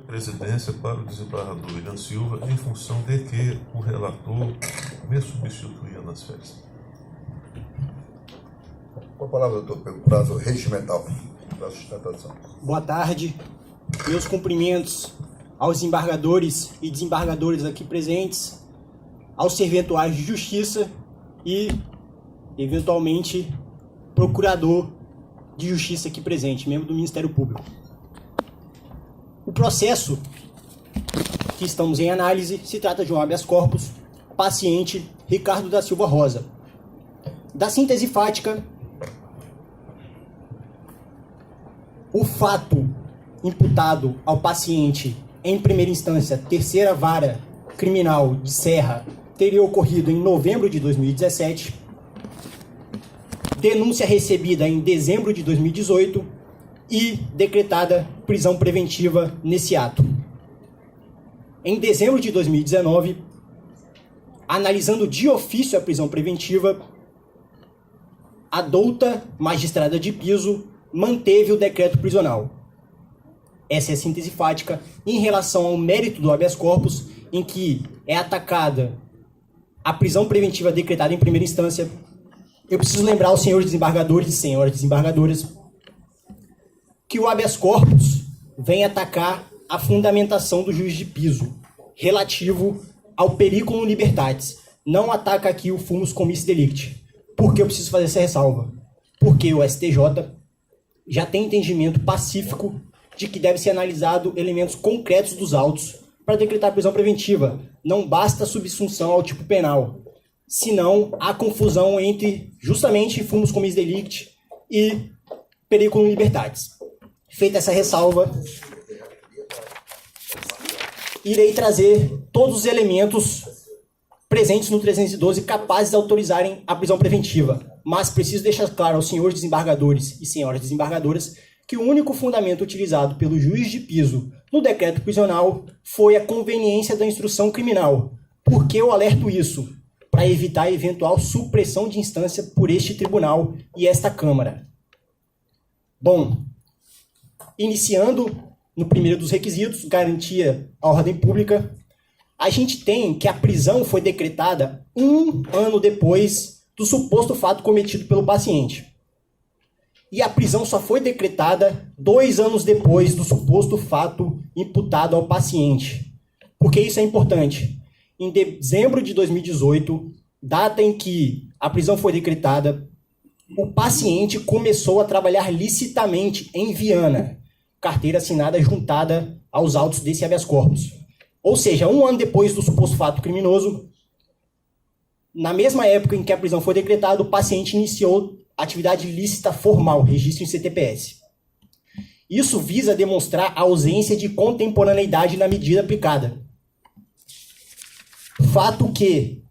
Presidência para o desembargador William Silva, em função de que o relator me substituía nas férias. Com a palavra, doutor, pelo prazo regimental da sustentação. Boa tarde. Meus cumprimentos aos desembargadores e desembargadoras aqui presentes, aos serventuários de justiça e, eventualmente, procurador de justiça aqui presente, membro do Ministério Público. O processo que estamos em análise se trata de um habeas corpus, paciente Ricardo da Silva Rosa. Da síntese fática, o fato imputado ao paciente em primeira instância, terceira vara criminal de Serra, teria ocorrido em novembro de 2017, denúncia recebida em dezembro de 2018 e decretada prisão preventiva nesse ato. Em dezembro de 2019, analisando de ofício a prisão preventiva, a douta magistrada de piso manteve o decreto prisional. Essa é a síntese fática em relação ao mérito do habeas corpus, em que é atacada a prisão preventiva decretada em primeira instância. Eu preciso lembrar aos senhores desembargadores e senhoras desembargadoras que o habeas corpus vem atacar a fundamentação do juiz de piso relativo ao periculum libertatis. Não ataca aqui o fumus commissi delicti. Por que eu preciso fazer essa ressalva? Porque o STJ já tem entendimento pacífico de que deve ser analisado elementos concretos dos autos para decretar prisão preventiva. Não basta subsunção ao tipo penal, senão há confusão entre justamente fumus commissi delicti e periculum libertatis. Feita essa ressalva, irei trazer todos os elementos presentes no 312 capazes de autorizarem a prisão preventiva, mas preciso deixar claro aos senhores desembargadores e senhoras desembargadoras que o único fundamento utilizado pelo juiz de piso no decreto prisional foi a conveniência da instrução criminal. Por que eu alerto isso? Para evitar eventual supressão de instância por este tribunal e esta Câmara. Bom, iniciando no primeiro dos requisitos, garantia à ordem pública, a gente tem que a prisão foi decretada 1 ano depois do suposto fato cometido pelo paciente. E a prisão só foi decretada 2 anos depois do suposto fato imputado ao paciente. Por que isso é importante? Em dezembro de 2018, data em que a prisão foi decretada, o paciente começou a trabalhar licitamente em Viana, carteira assinada juntada aos autos desse habeas corpus. Ou seja, 1 ano depois do suposto fato criminoso, na mesma época em que a prisão foi decretada, o paciente iniciou atividade ilícita formal, registro em CTPS. Isso visa demonstrar a ausência de contemporaneidade na medida aplicada. Fato que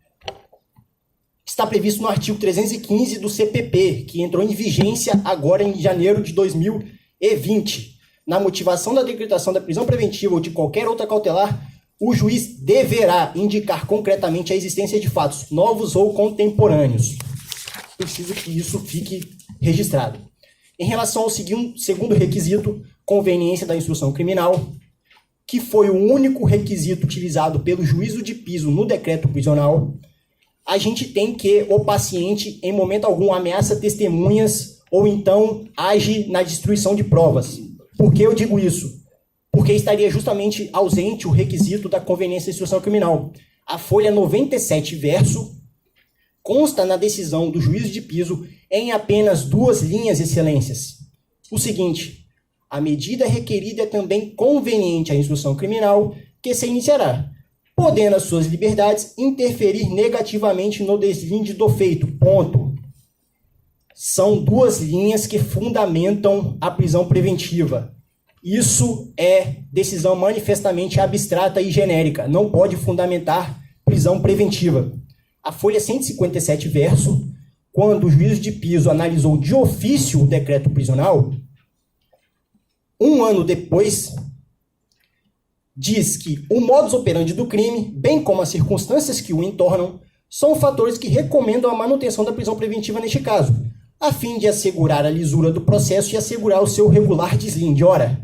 está previsto no artigo 315 do CPP, que entrou em vigência agora em janeiro de 2020. Na motivação da decretação da prisão preventiva ou de qualquer outra cautelar, o juiz deverá indicar concretamente a existência de fatos novos ou contemporâneos. Preciso que isso fique registrado. Em relação ao segundo requisito, conveniência da instrução criminal, que foi o único requisito utilizado pelo juízo de piso no decreto prisional, a gente tem que o paciente, em momento algum, ameaça testemunhas ou então age na destruição de provas. Por que eu digo isso? Porque estaria justamente ausente o requisito da conveniência da instrução criminal. A folha 97 verso consta na decisão do juízo de piso em apenas 2 linhas, excelências. O seguinte: a medida requerida é também conveniente à instrução criminal que se iniciará, podendo as suas liberdades interferir negativamente no deslinde do feito. Ponto. São 2 linhas que fundamentam a prisão preventiva. Isso é decisão manifestamente abstrata e genérica. Não pode fundamentar prisão preventiva. A folha 157 verso, quando o juízo de piso analisou de ofício o decreto prisional, 1 ano depois, diz que o modus operandi do crime, bem como as circunstâncias que o entornam, são fatores que recomendam a manutenção da prisão preventiva neste caso, a fim de assegurar a lisura do processo e assegurar o seu regular deslinde. Ora,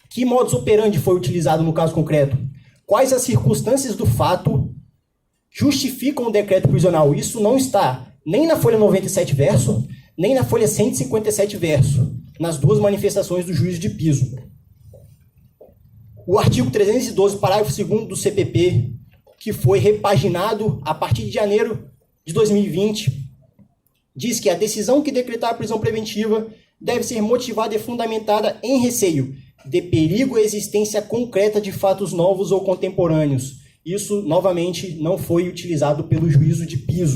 Que modus operandi foi utilizado no caso concreto? Quais as circunstâncias do fato justificam o decreto prisional? Isso não está nem na folha 97 verso, nem na folha 157 verso, nas duas manifestações do juízo de piso. O artigo 312, parágrafo 2º do CPP, que foi repaginado a partir de janeiro de 2020, diz que a decisão que decretar a prisão preventiva deve ser motivada e fundamentada em receio de perigo e existência concreta de fatos novos ou contemporâneos. Isso, novamente, não foi utilizado pelo juízo de piso.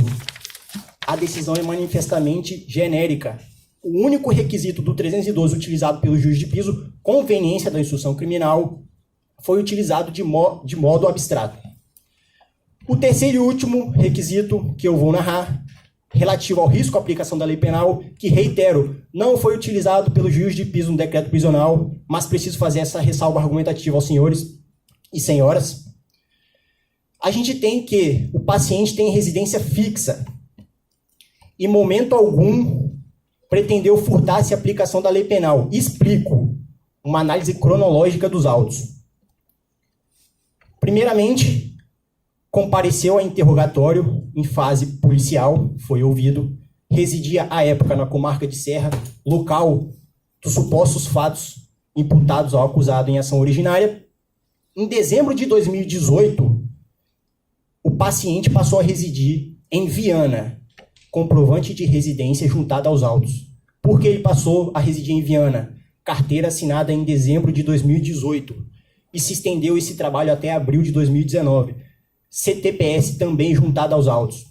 A decisão é manifestamente genérica. O único requisito do 312 utilizado pelo juiz de piso, conveniência da instrução criminal, foi utilizado de modo abstrato. O terceiro e último requisito que eu vou narrar, relativo ao risco à aplicação da lei penal, que, reitero, não foi utilizado pelo juiz de piso no decreto prisional, mas preciso fazer essa ressalva argumentativa aos senhores e senhoras. A gente tem que o paciente tem residência fixa. Em momento algum, pretendeu furtar-se a aplicação da lei penal. Explico. Uma análise cronológica dos autos. Primeiramente, compareceu a interrogatório em fase policial, foi ouvido, residia à época na comarca de Serra, local dos supostos fatos imputados ao acusado em ação originária. Em dezembro de 2018, o paciente passou a residir em Viana, comprovante de residência juntado aos autos. Por que ele passou a residir em Viana? Carteira assinada em dezembro de 2018 e se estendeu esse trabalho até abril de 2019. CTPS também juntado aos autos.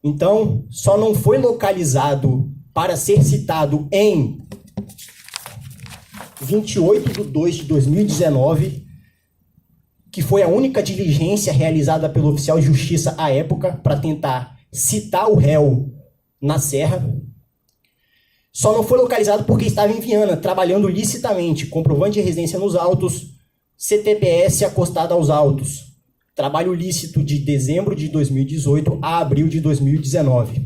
Então, só não foi localizado para ser citado em 28/2/2019, que foi a única diligência realizada pelo oficial de justiça à época para tentar citar o réu na Serra. Só não foi localizado porque estava em Viana, trabalhando licitamente, comprovante de residência nos autos, CTPS acostado aos autos. Trabalho lícito de dezembro de 2018 a abril de 2019.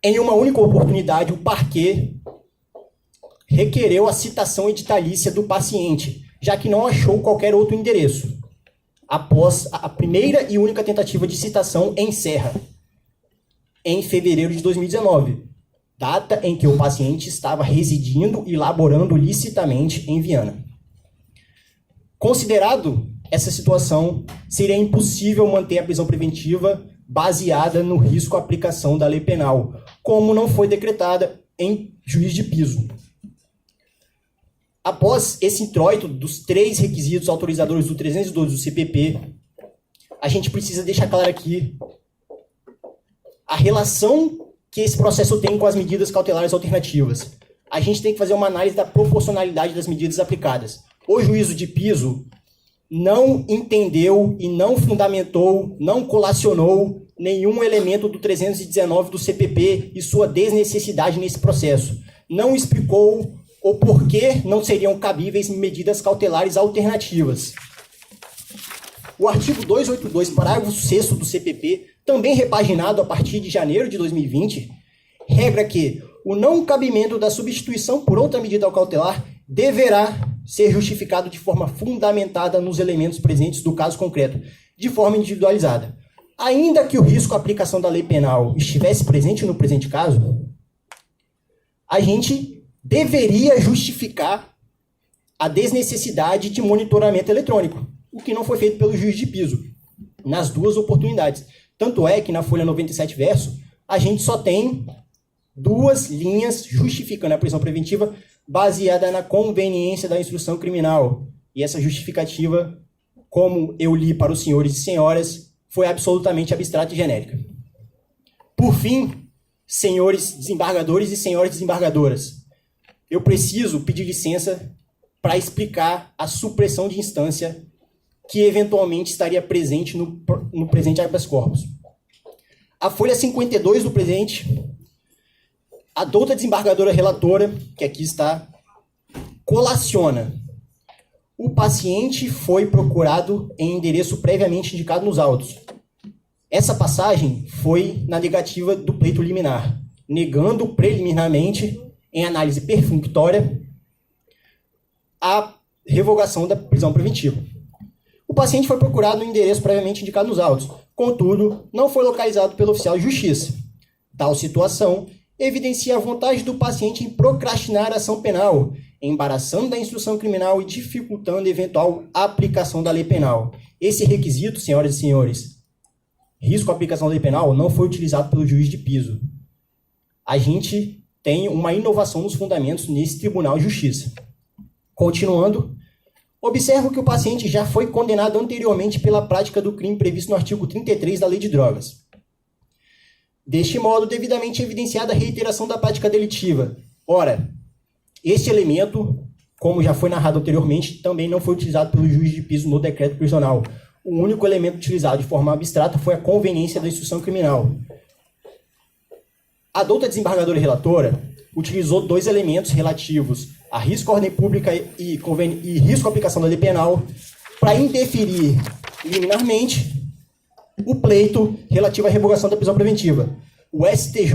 Em uma única oportunidade, o parquê requereu a citação editalícia do paciente, já que não achou qualquer outro endereço, após a primeira e única tentativa de citação em Serra, em fevereiro de 2019, data em que o paciente estava residindo e laborando licitamente em Viana. Considerado essa situação, seria impossível manter a prisão preventiva baseada no risco à aplicação da lei penal, como não foi decretada em juiz de piso. Após esse introito dos 3 requisitos autorizadores do 312 do CPP, a gente precisa deixar claro aqui a relação que esse processo tem com as medidas cautelares alternativas. A gente tem que fazer uma análise da proporcionalidade das medidas aplicadas. O juízo de piso não entendeu e não fundamentou, não colacionou nenhum elemento do 319 do CPP e sua desnecessidade nesse processo. Não explicou o porquê não seriam cabíveis medidas cautelares alternativas. O artigo 282, parágrafo 6º do CPP, também repaginado a partir de janeiro de 2020, regra que o não cabimento da substituição por outra medida cautelar deverá ser justificado de forma fundamentada nos elementos presentes do caso concreto, de forma individualizada. Ainda que o risco à aplicação da lei penal estivesse presente no presente caso, a gente deveria justificar a desnecessidade de monitoramento eletrônico, o que não foi feito pelo juiz de piso, nas duas oportunidades. Tanto é que na folha 97 verso, a gente só tem 2 linhas justificando a prisão preventiva baseada na conveniência da instrução criminal. E essa justificativa, como eu li para os senhores e senhoras, foi absolutamente abstrata e genérica. Por fim, senhores desembargadores e senhoras desembargadoras, eu preciso pedir licença para explicar a supressão de instância que eventualmente estaria presente no presente habeas corpus. A folha 52 do presente, a douta desembargadora relatora, que aqui está, colaciona. O paciente foi procurado em endereço previamente indicado nos autos. Essa passagem foi na negativa do pleito liminar, negando preliminarmente, em análise perfunctória, a revogação da prisão preventiva. O paciente foi procurado no endereço previamente indicado nos autos, contudo, não foi localizado pelo oficial de justiça. Tal situação evidencia a vontade do paciente em procrastinar a ação penal, embaraçando da instrução criminal e dificultando eventual aplicação da lei penal. Esse requisito, senhoras e senhores, risco à aplicação da lei penal, não foi utilizado pelo juiz de piso. A gente tem uma inovação nos fundamentos nesse Tribunal de Justiça. Continuando, observo que o paciente já foi condenado anteriormente pela prática do crime previsto no artigo 33 da Lei de Drogas. Deste modo, devidamente evidenciada a reiteração da prática delitiva. Ora, este elemento, como já foi narrado anteriormente, também não foi utilizado pelo juiz de piso no decreto prisional. O único elemento utilizado de forma abstrata foi a conveniência da instrução criminal. A douta desembargadora e relatora utilizou dois elementos relativos a risco à ordem pública e risco à aplicação da lei penal para indeferir liminarmente o pleito relativo à revogação da prisão preventiva. O STJ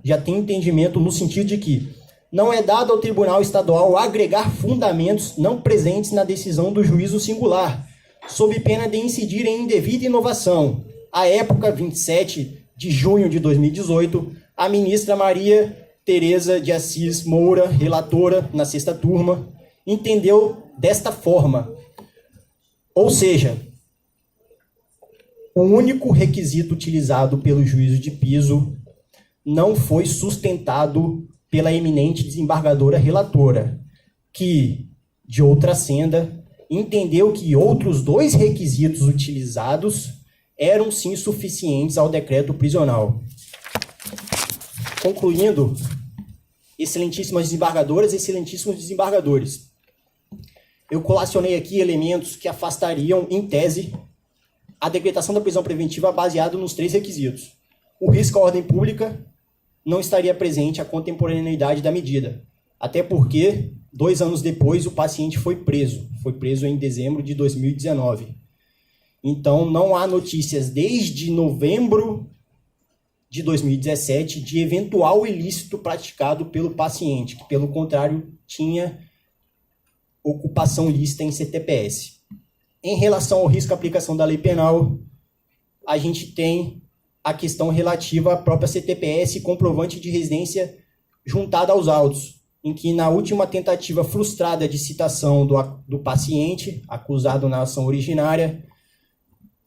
já tem entendimento no sentido de que não é dado ao Tribunal Estadual agregar fundamentos não presentes na decisão do juízo singular, sob pena de incidir em indevida inovação. À época, 27 de junho de 2018, a ministra Maria Tereza de Assis Moura, relatora na sexta turma, entendeu desta forma. Ou seja, o único requisito utilizado pelo juízo de piso não foi sustentado pela eminente desembargadora relatora, que, de outra senda, entendeu que outros dois requisitos utilizados eram sim suficientes ao decreto prisional. Concluindo, excelentíssimas desembargadoras e excelentíssimos desembargadores, eu colacionei aqui elementos que afastariam, em tese, a decretação da prisão preventiva baseada nos três requisitos. O risco à ordem pública não estaria presente a contemporaneidade da medida, até porque, 2 anos depois, o paciente foi preso em dezembro de 2019. Então, não há notícias desde novembro de 2017 de eventual ilícito praticado pelo paciente, que, pelo contrário, tinha ocupação lícita em CTPS. Em relação ao risco à aplicação da lei penal, a gente tem a questão relativa à própria CTPS e comprovante de residência juntada aos autos, em que na última tentativa frustrada de citação do paciente, acusado na ação originária,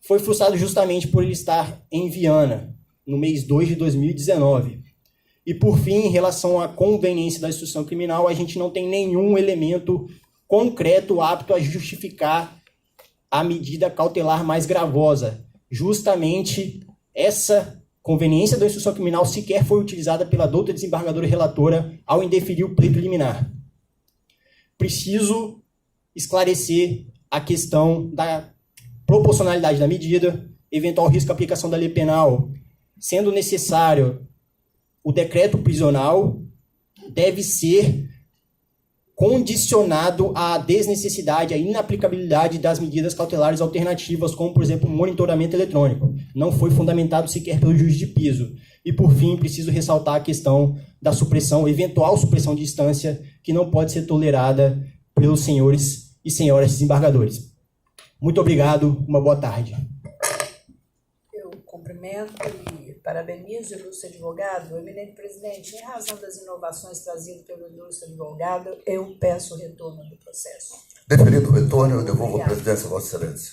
foi frustrado justamente por ele estar em Viana, no mês 2 de 2019. E, por fim, em relação à conveniência da instrução criminal, a gente não tem nenhum elemento concreto apto a justificar a medida cautelar mais gravosa. Justamente essa conveniência da instrução criminal sequer foi utilizada pela douta desembargadora e relatora ao indeferir o pleito liminar. Preciso esclarecer a questão da proporcionalidade da medida, eventual risco de aplicação da lei penal. Sendo necessário, o decreto prisional deve ser condicionado à desnecessidade, à inaplicabilidade das medidas cautelares alternativas, como, por exemplo, o monitoramento eletrônico. Não foi fundamentado sequer pelo juiz de piso. E, por fim, preciso ressaltar a questão da supressão, eventual supressão de instância, que não pode ser tolerada pelos senhores e senhoras desembargadores. Muito obrigado, uma boa tarde. Eu cumprimento e parabenizo o ilustre advogado. Eminente presidente, em razão das inovações trazidas pelo ilustre advogado, eu peço o retorno do processo. Deferido o retorno, eu devolvo a presidência a Vossa Excelência.